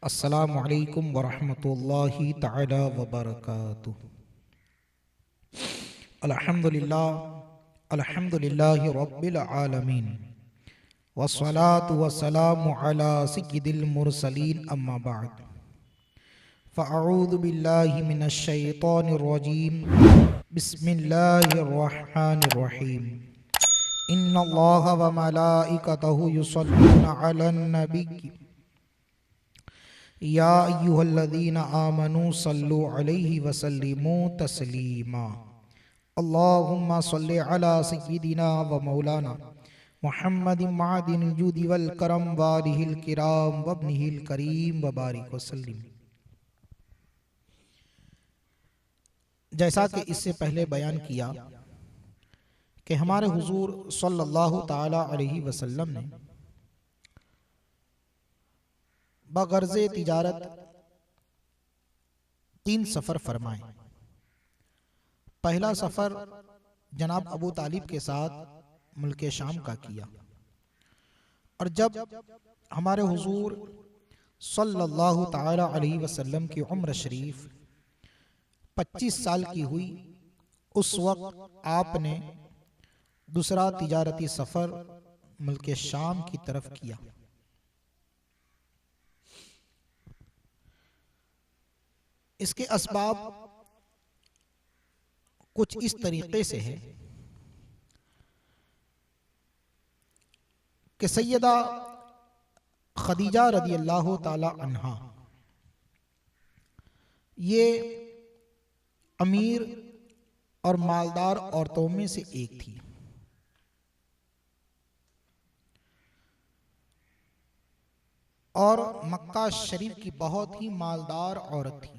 अस्सलामु अलैकुम वरहमतुल्लाहि तआला वबरकातुहू। अल्हम्दुलिल्लाहि रब्बिल आलमीन वस्सलातु वस्सलामु अला सय्यिदिल मुरसलीन अम्मा बाद फ़अऊज़ु बिल्लाहि मिनश शैतानिर रजीम बिस्मिल्लाहिर रहमानिर रहीम इन्नल्लाहा व मलाइकतहु युसल्लूना अलन नबी या अय्युहल्लज़ीना आमनू सल्लु अलैहि वसल्लिमू तस्लीमा। अल्लाहुम्मा सल्लि अला सय्यिदिना व मौलाना मुहम्मदिन मादिनिल जुदी वल करम वालिहिल किराम वब्निहिल करीम व बारिक वसल्लिम। जैसा कि इससे पहले बयान किया कि हमारे हुजूर सल्लल्लाहु ताला अलैहि वसल्लम ने बगर्ज़े तिजारत 3 सफ़र फरमाए। पहला सफ़र जनाब अबू तालिब के साथ मुल्क शाम का किया, और जब हमारे हुजूर सल्लल्लाहु ताला अलैहि वसल्लम की उम्र शरीफ 25 साल की हुई, उस वक्त आपने दूसरा तिजारती सफ़र मुल्क शाम की तरफ किया। इसके असबाब कुछ इस तरीके से है कि सैयदा खदीजा रदी अल्लाह ताला अन्हा ये अमीर और मालदार औरतों में से एक थी। और मक्का शरीफ की बहुत ही मालदार औरत थी।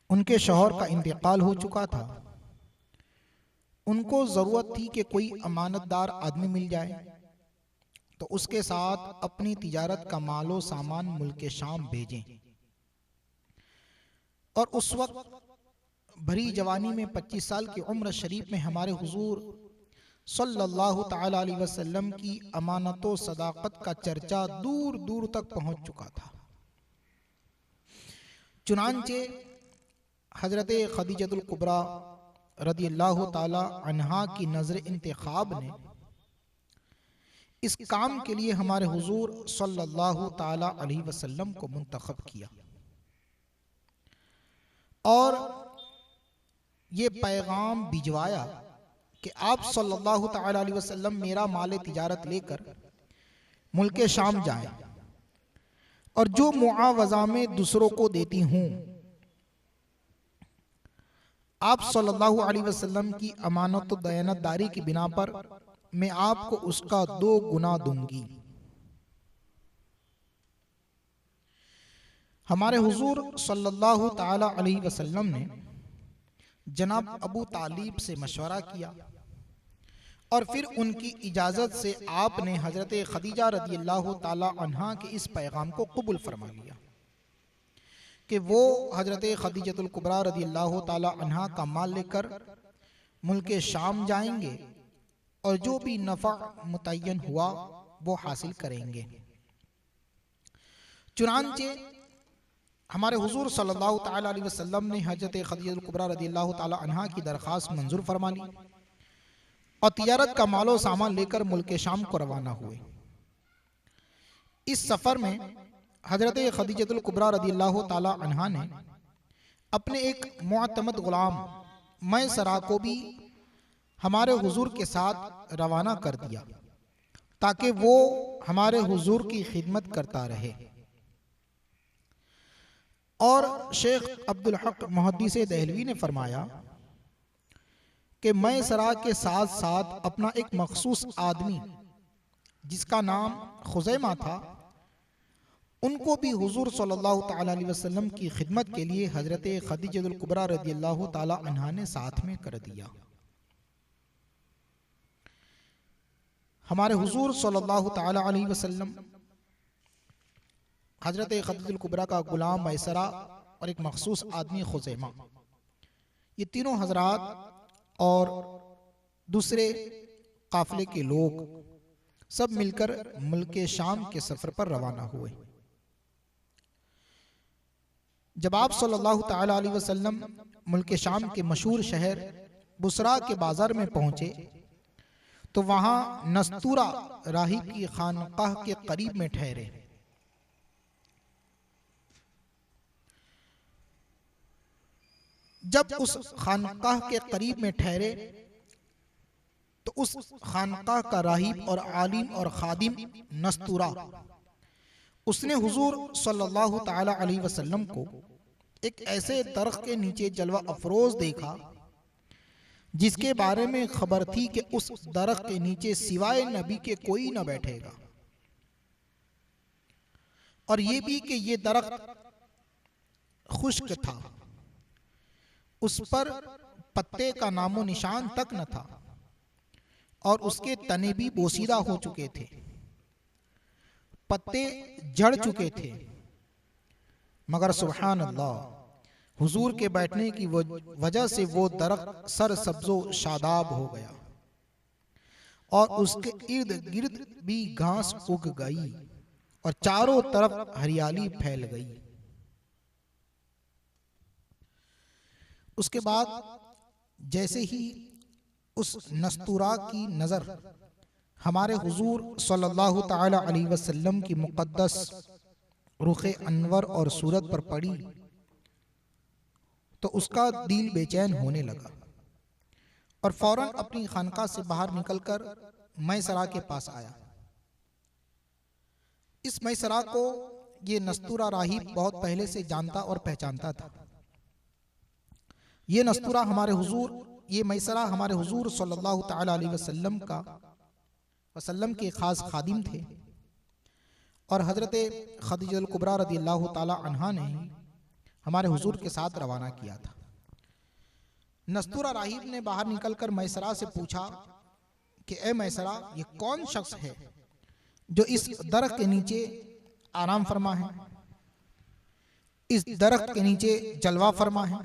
उनके शौहर का इंतकाल हो चुका था। उनको जरूरत थी कि कोई अमानतदार आदमी मिल जाए तो उसके साथ अपनी तिजारत का मालो सामान मुल्क शाम भेजें। और उस वक्त भरी जवानी में 25 साल की उम्र शरीफ में हमारे हुजूर सल्लल्लाहु ताला अलैहि वसल्लम की अमानतो सदाकत का चर्चा दूर दूर तक पहुंच चुका था। चुनांचे हजरत खदीजतुल कुबरा रदी अल्लाह ताला अन्हा की नजर इंतखाब ने इस काम के लिए हमारे हुजूर सल्लल्लाहु ताला अलैहि वसल्लम को मुंतखब किया, और ये पैगाम भिजवाया कि आप सल्लल्लाहु ताला अलैहि वसल्लम मेरा माल तिजारत लेकर मुल्क शाम जाएं, और जो मुआवजा में दूसरों को देती हूं, आप सल्लल्लाहु अलैहि वसल्लम की अमानत दयानतदारी की बिना पर मैं आपको उसका 2 गुना दूंगी। हमारे हुजूर सल्लल्लाहु ताला अलैहि वसल्लम ने जनाब अबू तालिब से मशवरा किया, और फिर उनकी इजाज़त से आपने हजरत खदीजा रदी अल्लाह ताला अन्हा के इस पैगाम को कबूल फरमा लिया कि वो हजरत खदीजतुल कुबरा रदी अल्लाह ताला अन्हा का माल लेकर मुल्क शाम जाएंगे, और जो भी नफ़ा मुतय्यन हुआ वो हासिल करेंगे। चुनांचे हमारे हुजूर सल्लल्लाहु ताला अलैहि वसल्लम ने हजरत खदीजतुल कुबरा रदी अल्लाह ताला अन्हा की दरख्वास्त मंजूर फरमा ली, और तिजारत का मालो सामान लेकर मुल्क शाम को रवाना हुए। इस सफ़र में हजरत खदीजतुल कुबरा रदी अल्लाह ताला अन्हा ने अपने एक मुअतमद गुलाम मैसरा को भी हमारे हुजूर के साथ रवाना कर दिया, ताकि वो हमारे हुजूर की खिदमत करता रहे। और शेख अब्दुल हक मुहद्दिस देहलवी ने फरमाया कि मैसरा के साथ साथ अपना एक मखसूस आदमी जिसका नाम खुजैमा था, उनको भी हुजूर सल्लल्लाहु ताला अलैहि वसल्लम की खिदमत के लिए हजरत खदीजतुल कुबरा रदी अल्लाह ताला अन्हा ने साथ में कर दिया। हमारे हुजूर सल्लल्लाहु ताला अलैहि वसल्लम, हजरत खदीजतुल कुबरा का गुलाम मैसरा और एक मखसूस आदमी खुजैमा, ये तीनों हजरात और दूसरे काफिले के लोग सब मिलकर मुल्क शाम के सफर पर रवाना हुए। जब आप सल्लल्लाहु ताला अलैहि वसल्लम मुल्क शाम के मशहूर शहर बुसरा के बाजार में पहुंचे तो वहां नस्तूरा राहिब की खानकाह के करीब में ठहरे। जब उस खानकाह के करीब में ठहरे तो उस खानकाह का राहिब और आलिम और खादिम नस्तूरा उसने हुजूर सल्लल्लाहु ताला अलैहि वसल्लम को एक ऐसे दरख्त के नीचे जलवा अफरोज देखा जिसके बारे में खबर थी कि उस दरख्त के नीचे सिवाय नबी के कोई न बैठेगा, और ये भी कि ये दरख्त खुश्क था, उस पर पत्ते का नामो निशान तक न था और उसके तने भी बोसीदा हो चुके थे, पत्ते झड़ चुके थे। मगर सुभान अल्लाह, हुजूर के बैठने की वजह से वो दरख्त सर सब्जो शादाब हो गया और उसके इर्द गिर्द भी घास उग गई और चारों तरफ हरियाली फैल गई। उसके बाद जैसे ही उस नस्तूरा की नजर हमारे हुजूर सल्लल्लाहु ताला अलैहि वसल्लम की मुक़द्दस रुखे अनवर और सूरत पर पड़ी तो उसका दिल बेचैन होने लगा और फौरन अपनी खानका से बाहर निकलकर मैसरा के पास आया। इस मैसरा को ये नस्तूरा राहिब बहुत पहले से जानता और पहचानता था। ये नस्तूरा ये मैसरा हमारे हुजूर सल्लल्लाहु ताला अलैहि वसल्लम के खास खादिम थे और हजरत खदीजतुल कुबरा रदियल्लाहु ताला अन्हा ने हमारे हुजूर के साथ रवाना किया था। नस्तूरा राहिब ने बाहर निकलकर मैसरा से पूछा कि ए मैसरा, ये कौन शख्स है जो इस दरख्त के नीचे आराम फरमा है, इस दरख्त के नीचे जलवा फरमा है?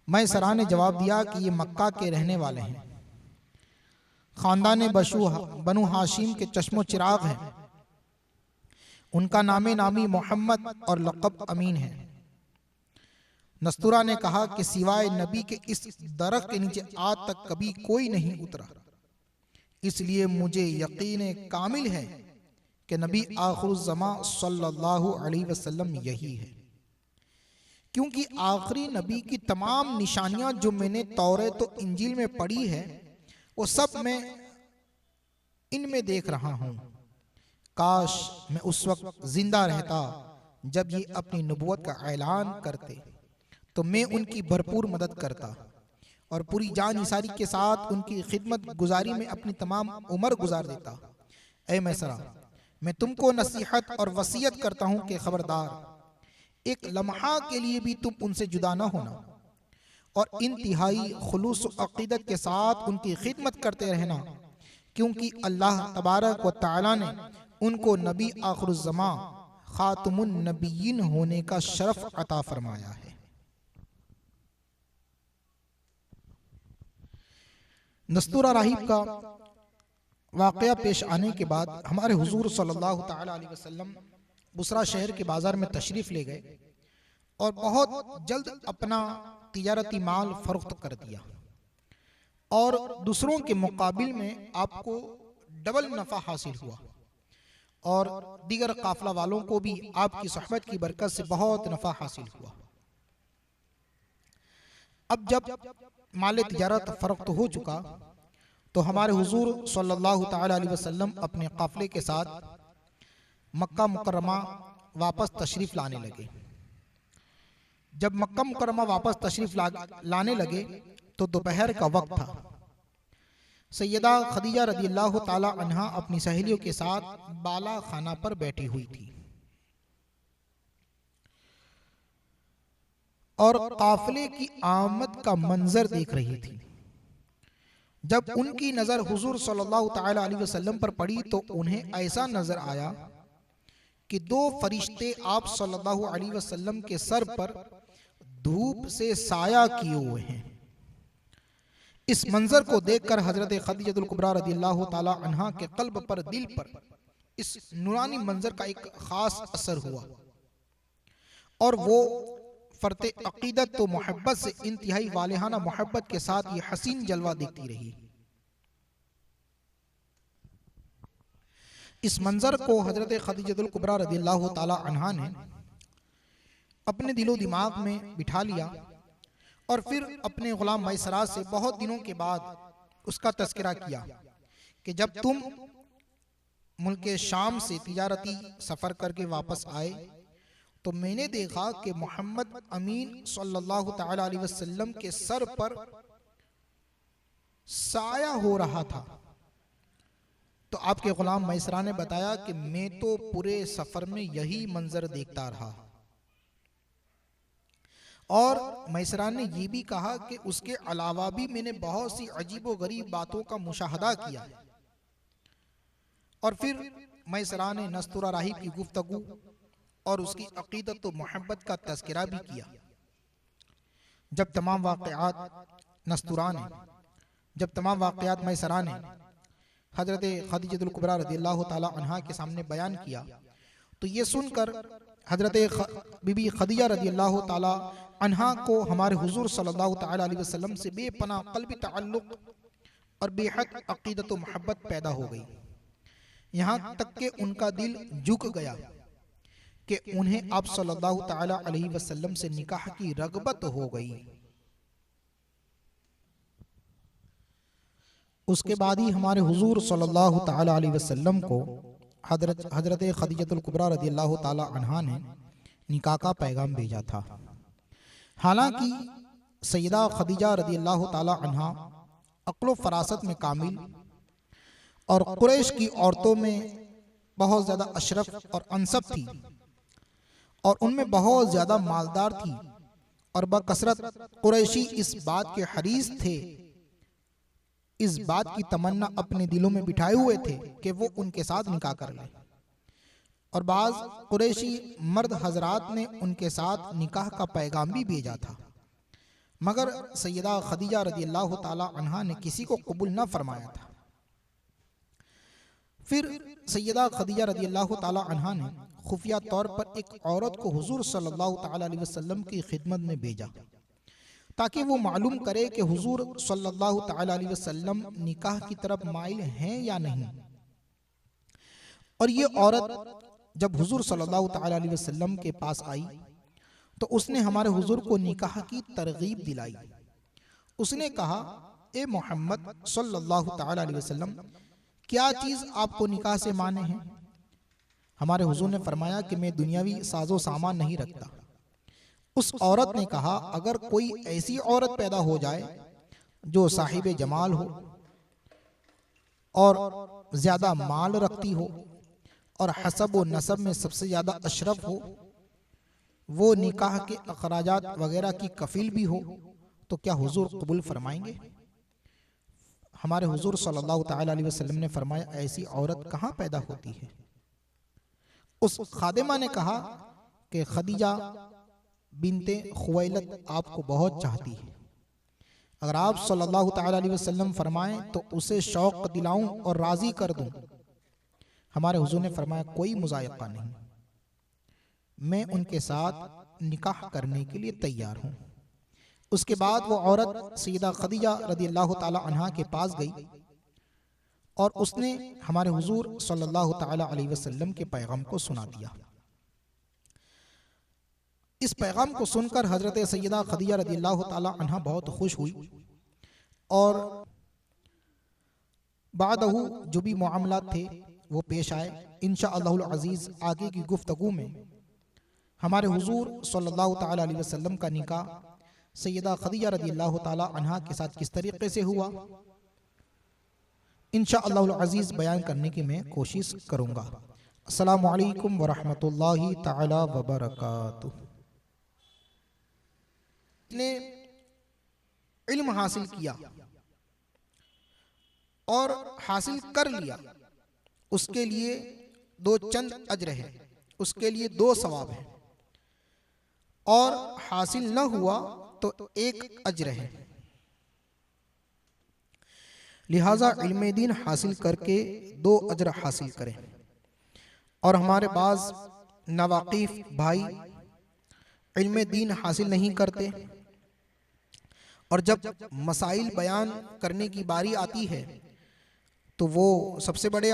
मैसरा ने जवाब दिया कि ये मक्का के रहने वाले हैं, खानदान बनु हाशिम के चश्मो चिराग हैं, उनका नामे नामी मोहम्मद और लक़ब अमीन है। नस्तूरा ने कहा कि सिवाय नबी के इस दरख्त के नीचे आज तक कभी कोई नहीं उतरा, इसलिए मुझे यकीन कामिल है कि नबी आखिरुज़्ज़मा सल्लल्लाहु अलैहि वसल्लम यही है, क्योंकि आखिरी नबी की तमाम निशानियां जो मैंने तौरात तो इंजील में पढ़ी है वो सब मैं इनमें देख रहा हूँ। काश मैं उस वक्त जिंदा रहता जब ये अपनी नबुवत का ऐलान करते, तो मैं उनकी भरपूर मदद करता और पूरी जान निसारी के साथ उनकी खिदमत गुजारी में अपनी तमाम उम्र गुजार देता। ऐ मैसरा, मैं तुमको नसीहत और वसीयत करता हूँ कि खबरदार, एक लम्हा के लिए भी तुम उनसे जुदा न होना और इंतहाई खुलूस अक़ीदत के साथ उनकी खिदमत करते रहना, क्योंकि अल्लाह तबारक व तआला ने उनको नबी आखिरुज़्ज़मा खातमुन नबिय्यीन होने का शरफ अता फरमाया है। नस्तूरा राहिब का वाक़या पेश आने के बाद हमारे हुजूर सल्लल्लाहु ताला अलैहि वसल्लम बुसरा शहर के बाजार में तशरीफ ले गए और बहुत जल्द अपना तिजारती माल फरोख्त कर दिया और दूसरों के मुकाबिल में आपको डबल नफ़ा हासिल हुआ और दीगर काफिला वालों को भी आपकी सोहबत की बरकत से बहुत नफ़ा हासिल हुआ। अब जब माल तिजारत फरोख्त हो चुका तो हमारे हुजूर सल्लल्लाहु ताला अलैहि वसल्लम अपने काफिले के साथ मक्का मुकर्रमा वापस तशरीफ लाने लगे। जब मक्का मुकर्रमा वापस तशरीफ लाने लगे तो दोपहर का वक्त था। सैयदा खदीजा रदियल्लाहु ताला अन्हा अपनी सहेलियों के साथ बाला खाना पर बैठी हुई थी और काफिले की आमद का मंजर देख रही थी। जब उनकी नजर हुजूर सल्लल्लाहु ताला अलैहि वसल्लम पर पड़ी तो उन्हें ऐसा नजर आया कि दो फरिश्ते आप सल्लल्लाहु अलैहि वसल्लम के सर पर धूप से साया किए हुए हैं। इस मंजर को देखकर हजरत खदीजतुल कुबरा रदियल्लाहु ताला अन्हा के कल्ब पर, दिल पर इस नूरानी मंजर का एक खास असर हुआ और वो फर्ते अकीदत तो मोहब्बत से इंतहाई वालेहाना मोहब्बत के साथ ये हसीन जलवा देखती रही। इस मंजर को हजरत खदीजतुल कुबरा रज़ियल्लाहु ताला अन्हा ने अपने दिलो दिमाग में बिठा लिया और फिर अपने गुलाम मैसरा से बहुत दिनों के बाद उसका तस्करा किया कि जब तुम मुल्क शाम से तिजारती सफ़र करके वापस आए तो मैंने देखा कि मोहम्मद अमीन सल्लल्लाहु ताला अलैहि वसल्लम के सर पर साया हो रहा था। तो आपके गुलाम मैसरा ने बताया कि मैं तो पूरे सफर में यही मंजर देखता रहा। और मैसरा ने यह भी कहा कि उसके अलावा भी मैंने बहुत सी अजीबो गरीब बातों का मुशाहदा किया। और फिर मैसरा ने नस्तुरा राहिब की गुफ्तगू और उसकी अकीदत तो मोहब्बत का तज़किरा भी किया। जब तमाम वाक़यात मैसरा ने हजरत खदीजतुल कुबरा रज़ियल्लाहु ताला अन्हा के सामने बयान किया तो ये सुनकर हजरत बीबी खदीजा रज़ियल्लाहु ताला अन्हा को हमारे हुजूर सल्लल्लाहु ताला अलैहि वसल्लम से बेपनाह क़ल्बी ताल्लुक़ और बेहद अक़ीदत व मोहब्बत पैदा हो गई। यहाँ तक कि उनका दिल झुक गया कि उन्हें आप सल्लल्लाहु ताला अलैहि वसल्लम से निकाह की रग़बत हो गई। उसके बाद ही हमारे हुजूर सल्लल्लाहु ताला अलैहि वसल्लम को हजरत खदीजतुल कुबरा रज़ियल्लाहु ताला अन्हा ने निकाह का पैगाम भेजा था। हालांकि सैयदा खदीजा रज़ियल्लाहु ताला अन्हा अक्ल फरासत में कामिल और कुरैश की औरतों में बहुत ज़्यादा अशरफ और अनसब थी और उनमें बहुत ज़्यादा मालदार थी और बकसरत कुरैशी इस बात के हरीस थे, इस बात की तमन्ना अपने दिलों में बिठाए हुए थे कि वो उनके साथ निकाह कर लें। और बाज़ कुरैशी मर्द हजरात ने उनके साथ निकाह का पैगाम भी भेजा था, मगर सैयदा खदीजा रज़ियल्लाहु ताला अन्हा ने किसी को कबूल न फरमाया था। फिर सैयदा खदीजा रज़ियल्लाहु ताला अन्हा ने खुफिया तौर पर एक औरत को हुजूर सल्लल्लाहु ताला अलैहि वसल्लम की खिदमत में भेजा ताकि वो मालूम करे कि हुजूर सल्लल्लाहु ताला अलैहि वसल्लम निकाह की तरफ माइल हैं या नहीं। और ये औरत जब हुजूर सल्लल्लाहु ताला अलैहि वसल्लम के पास आई तो उसने हमारे हुजूर को निकाह की तरगीब दिलाई। उसने कहा, ए मोहम्मद सल्लल्लाहु ताला अलैहि वसल्लम, क्या चीज़ आपको निकाह से माने हैं? हमारे हुजूर ने फरमाया कि मैं दुनियावी साजो सामान नहीं रखता। उस औरत ने कहा, अगर कोई ऐसी औरत पैदा हो जाए जो साहिब जमाल हो और ज़्यादा माल रखती हो और हसब व नसब में सबसे ज़्यादा अशरफ हो, वो निकाह के अखराजात वगैरह की कफील भी हो, तो क्या हुजूर कबूल फरमाएंगे? हमारे हुजूर सल्लल्लाहु ताला अलैहि वसल्लम ने फरमाया, ऐसी औरत कहाँ पैदा होती है? उस खादिमा ने कहा कि खदीजा बिनते खुवैलद आपको बहुत चाहती है। अगर आप सल्लल्लाहु ताला अलैहि वसल्लम फरमाएं तो उसे शौक दिलाऊं और राजी कर दूं। हमारे हुजूर ने फरमाया, कोई मुज़ायक़ा नहीं, मैं उनके साथ निकाह करने के लिए तैयार हूँ। उसके बाद वो औरत सैयदा खदीजा रज़ियल्लाहु ताला अन्हा के पास गई और उसने हमारे हुजूर सल्लल्लाहु ताला अलैहि वसल्लम के पैगाम को सुना दिया। इस पैगाम को सुनकर हजरत सैयदा खदीजा रज़ियल्लाहु ताला अन्हा बहुत खुश हुई और बादहू जो भी मामलात थे वो पेश आए। इंशाअल्लाहुल अज़ीज़ आगे की गुफ्तगू में हमारे हुजूर सल्लल्लाहु ताला अलैहि वसल्लम का निकाह सैयदा खदीजा रज़ियल्लाहु ताला अन्हा के साथ किस तरीके से हुआ, इंशाअल्लाहुल अज़ीज़ बयान करने की मैं कोशिश करूँगा। अस्सलामु अलैकुम वरहमतुल्लाहि ताला वबरकातुहू। ने इल्म हासिल किया और हासिल कर लिया, उसके लिए दो चंद अजर है, उसके लिए दो सवाब है, और हासिल न हुआ तो एक अजर है। लिहाजा इल्म दीन हासिल करके दो अजर हासिल करें। और हमारे पास नवाकिफ भाई इल्म दीन हासिल नहीं करते, और जब मसाइल बयान करने की बारी आती है तो वो सबसे बड़े